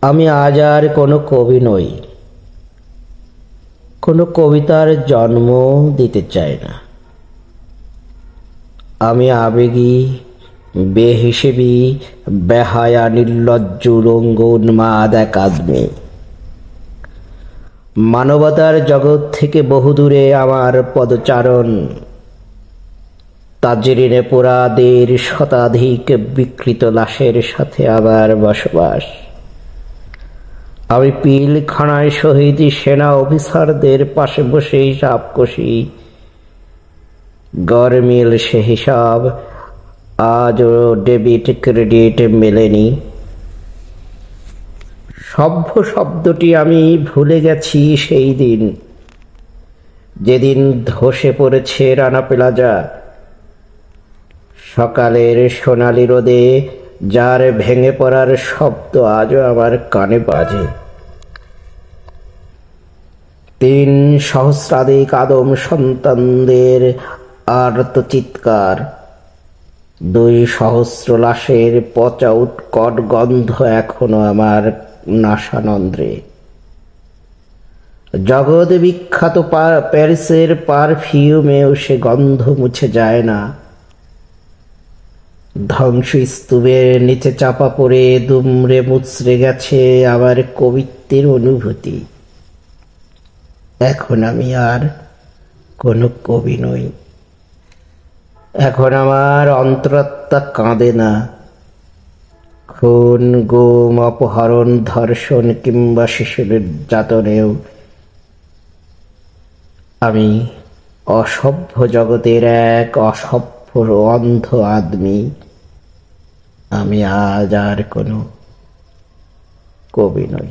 আমি আজ আর কোনো কবি নই, কোনো কবিতার জন্ম দিতে চাই না। আমি আবেগী, বেহিসেবী, বেহায়া, নির্লজ্জ, উলঙ্গ, উন্মাদ এক আদমি। মানবতার জগৎ থেকে বহুদূরে আমার পদচারণ। তাজরিনে পোড়া ১.৫ শতাধিক বিকৃত লাশের সাথে আবার বসবাস। আমি পিলখানায় শহীদ সেনা অফিসারদের পাশে বসে হিসাব কষি। গরমিল সে হিসাব আজও ডেবিট ক্রেডিট মেলেনি। সভ্য শব্দটি আমি ভুলে গেছি সেই দিন, যেদিন ধসে পড়েছে রানা প্লাজা। সকালের সোনালি রোদে যার ভেঙে পড়ার শব্দ আজও আমার কানে বাজে। ৩ সহস্রাধিক আদম সন্তানদের আর্তচিৎকার, ২ সহস্র লাশের পচা উৎকট গন্ধ এখনো আমার নাসানন্দ্রে। জগৎ বিখ্যাত প্যারিসের পারফিউমেও সে গন্ধ মুছে যায় না। ধ্বংসস্তূপের নিচে চাপা পড়ে দুমড়ে মুচড়ে গেছে আমার কবিত্বের অনুভূতি। এখন আমি আর কোনো কবি নই। এখন আমার অন্তরাত্মা কাঁদে না। খুন, গুম, অপহরণ, ধর্ষণ কিংবা শিশু নির্যাতনেও আমি অসভ্য জগতের এক অসভ্য অন্ধ আদমি। আমি আজ আর কোনো কবি নই।